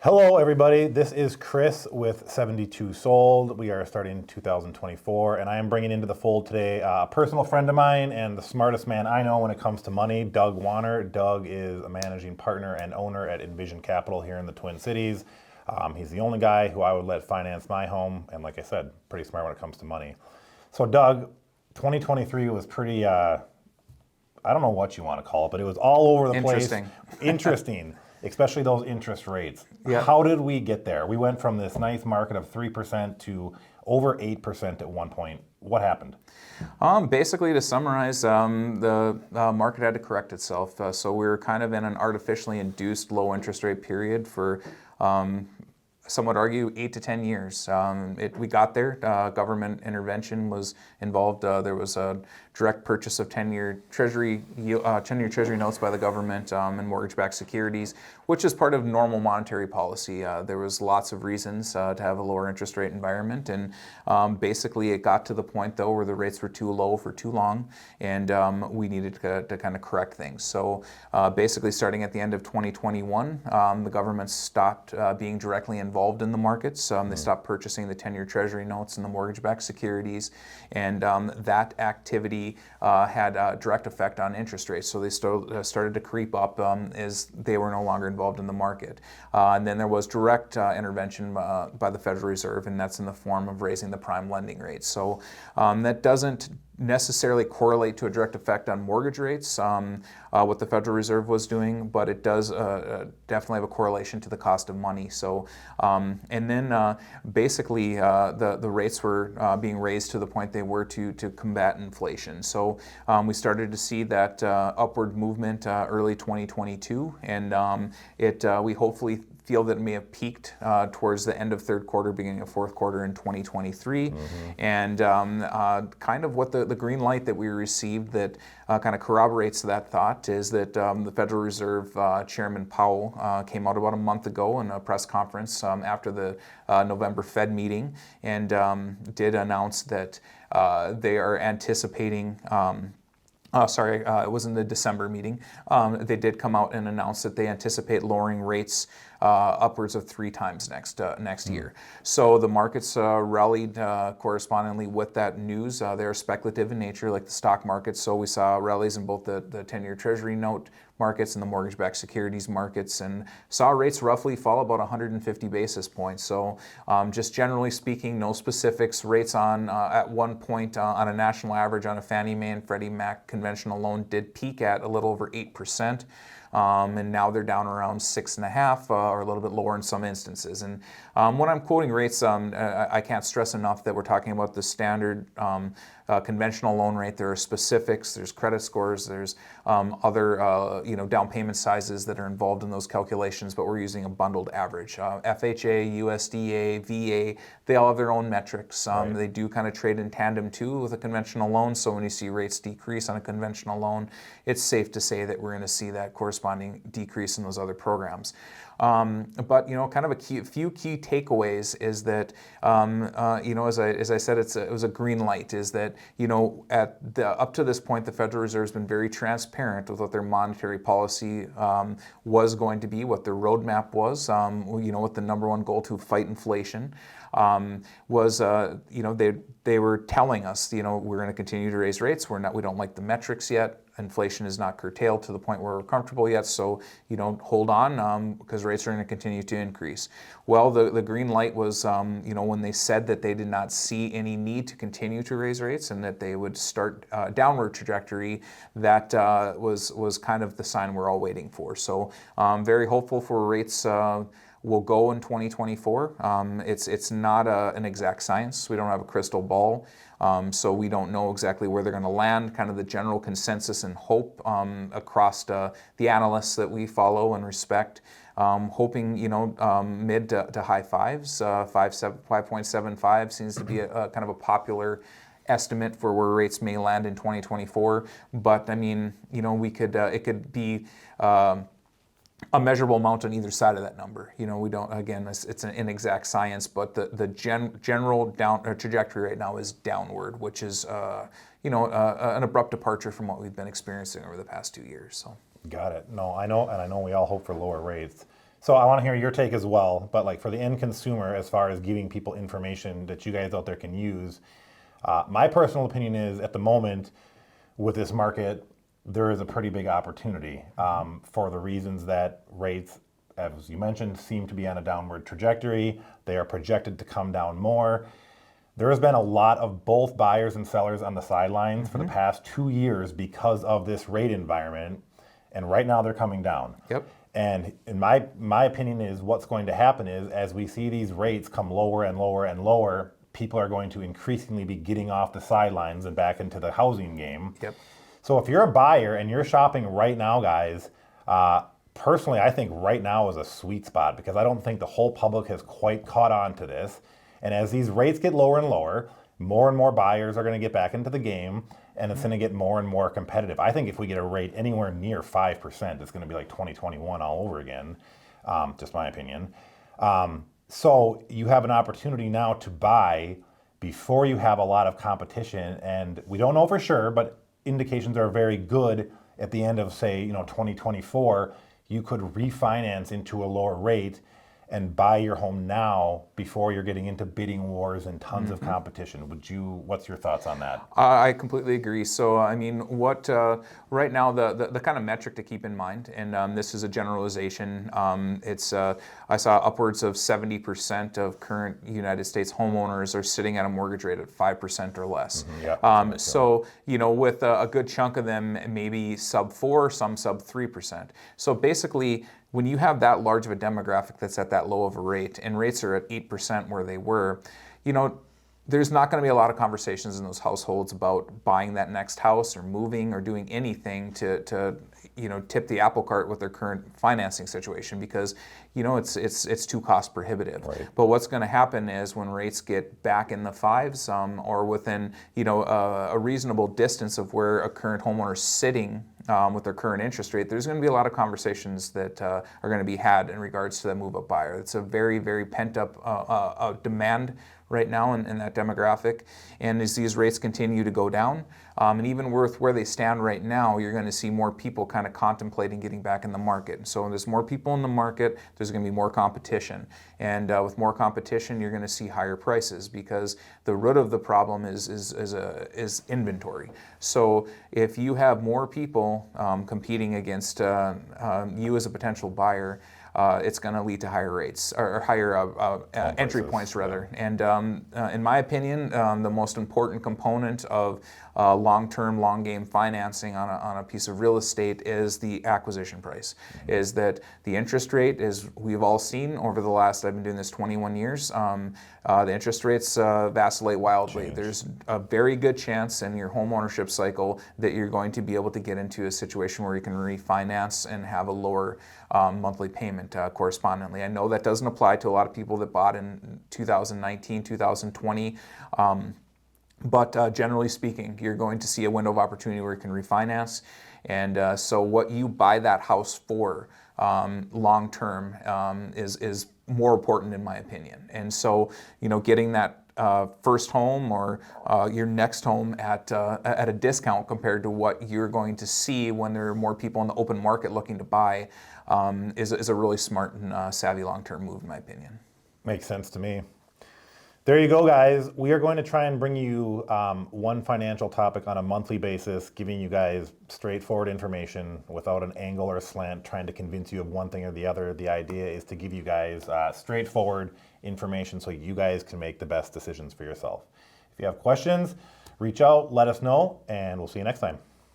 Hello, everybody. This is Chris with 72 Sold. We are starting 2024, and I am bringing into the fold today a personal friend of mine and the smartest man I know when it comes to money, Doug Wanner. Doug is a managing partner and owner at Envision Capital here in the Twin Cities. He's the only guy who I would let finance my home, and like I said, pretty smart when it comes to money. So, Doug, 2023 was pretty, I don't know what you want to call it, but it was all over the place. Interesting. Especially those interest rates. Yeah. How did we get there? We went from this nice market of 3% to over 8% at one point. What happened? Basically, to summarize, the market had to correct itself. So we were kind of in an artificially induced low interest rate period for, some would argue, 8 to 10 years. We got there. Government intervention was involved. There was a direct purchase of 10-year Treasury notes by the government and mortgage-backed securities, which is part of normal monetary policy. There was lots of reasons to have a lower interest rate environment, and basically it got to the point though where the rates were too low for too long, and we needed to kind of correct things. So basically, starting at the end of 2021, the government stopped being directly involved in the markets. They stopped purchasing the 10-year Treasury notes and the mortgage-backed securities, and that activity had a direct effect on interest rates. So they started to creep up as they were no longer involved in the market. And then there was direct intervention by the Federal Reserve, and that's in the form of raising the prime lending rate. So that doesn't necessarily correlate to a direct effect on mortgage rates, what the Federal Reserve was doing, but it does definitely have a correlation to the cost of money. So, and then basically the rates were being raised to the point they were to combat inflation. So we started to see that upward movement early 2022, and we hopefully feel that it may have peaked towards the end of third quarter, beginning of fourth quarter in 2023. And kind of what the green light that we received that kind of corroborates that thought is that the Federal Reserve Chairman Powell came out about a month ago in a press conference after the November Fed meeting and did announce that they are anticipating it was in the December meeting. They did come out and announce that they anticipate lowering rates upwards of 3 times next year. So the markets rallied correspondingly with that news. They're speculative in nature, like the stock market. So we saw rallies in both the 10-year Treasury note markets and the mortgage-backed securities markets, and saw rates roughly fall about 150 basis points. So just generally speaking, no specifics. Rates on at one point on a national average on a Fannie Mae and Freddie Mac conventional loan did peak at a little over 8%. And now they're down around 6.5% or a little bit lower in some instances. And when I'm quoting rates, I can't stress enough that we're talking about the standard conventional loan rate. There are specifics, there's credit scores, there's other down payment sizes that are involved in those calculations, but we're using a bundled average. FHA, USDA, VA, they all have their own metrics. Right. They do kind of trade in tandem too with a conventional loan. So when you see rates decrease on a conventional loan, it's safe to say that we're going to see that corresponding decrease in those other programs. But kind of a few key takeaways is that as I said, it was a green light. Is that up to this point, the Federal Reserve has been very transparent with what their monetary policy was going to be, what their roadmap was. What the number one goal to fight inflation was. They were telling us, we're going to continue to raise rates. We don't like the metrics yet. Inflation is not curtailed to the point where we're comfortable yet, so hold on because rates are going to continue to increase. Well, the green light was when they said that they did not see any need to continue to raise rates and that they would start a downward trajectory. That was kind of the sign we're all waiting for. So very hopeful for rates will go in 2024. It's not an exact science. We don't have a crystal ball. So we don't know exactly where they're going to land. Kind of the general consensus and hope across the analysts that we follow and respect, hoping mid to high fives. 5.75 seems to be a kind of a popular estimate for where rates may land in 2024. But I mean, it could be a measurable amount on either side of that number. We don't, again, it's an inexact science, but the general trajectory right now is downward, which is an abrupt departure from what we've been experiencing over the past 2 years. So. Got it. No, I know, and I know we all hope for lower rates. So I want to hear your take as well, but like for the end consumer, as far as giving people information that you guys out there can use, my personal opinion is at the moment with this market, there is a pretty big opportunity for the reasons that rates, as you mentioned, seem to be on a downward trajectory. They are projected to come down more. There has been a lot of both buyers and sellers on the sidelines for the past 2 years because of this rate environment, and right now they're coming down. Yep. And in my opinion is what's going to happen is as we see these rates come lower and lower and lower, people are going to increasingly be getting off the sidelines and back into the housing game. Yep. So if you're a buyer and you're shopping right now, guys, personally, I think right now is a sweet spot because I don't think the whole public has quite caught on to this. And as these rates get lower and lower, more and more buyers are going to get back into the game, and it's going to get more and more competitive. I think if we get a rate anywhere near 5%, it's going to be like 2021 all over again, just my opinion. So you have an opportunity now to buy before you have a lot of competition, and we don't know for sure, but indications are very good at the end of, say, 2024, you could refinance into a lower rate and buy your home now before you're getting into bidding wars and tons of competition. What's your thoughts on that? I completely agree. So, I mean, right now, the kind of metric to keep in mind, and this is a generalization, I saw upwards of 70% of current United States homeowners are sitting at a mortgage rate at 5% or less. So, with a good chunk of them, maybe sub 4, some sub 3%. So basically, when you have that large of a demographic that's at that low of a rate, and rates are at 8% where they were, there's not going to be a lot of conversations in those households about buying that next house or moving or doing anything to tip the apple cart with their current financing situation because it's too cost prohibitive. Right. But what's going to happen is when rates get back in the fives or within a reasonable distance of where a current homeowner is sitting with their current interest rate, there's going to be a lot of conversations that are going to be had in regards to that move-up buyer. It's a very, very pent-up demand right now in that demographic. And as these rates continue to go down, and even with where they stand right now, you're going to see more people kind of contemplating getting back in the market. And so when there's more people in the market, there's going to be more competition. And with more competition, you're going to see higher prices because the root of the problem is inventory. So if you have more people competing against you as a potential buyer, it's going to lead to higher rates or higher entry points rather. And in my opinion, the most important component of long-term, long-game financing on a piece of real estate is the acquisition price. Is that the interest rate, as we've all seen over the last, I've been doing this 21 years, the interest rates vacillate wildly. There's a very good chance in your home ownership cycle that you're going to be able to get into a situation where you can refinance and have a lower monthly payment correspondingly. I know that doesn't apply to a lot of people that bought in 2019, 2020. But generally speaking, you're going to see a window of opportunity where you can refinance. And so what you buy that house for long term is more important in my opinion. And so, getting that first home or your next home at a discount compared to what you're going to see when there are more people in the open market looking to buy is a really smart and savvy long-term move in my opinion. Makes sense to me. There you go, guys. We are going to try and bring you one financial topic on a monthly basis, giving you guys straightforward information without an angle or a slant, trying to convince you of one thing or the other. The idea is to give you guys straightforward information so you guys can make the best decisions for yourself. If you have questions, reach out, let us know, and we'll see you next time.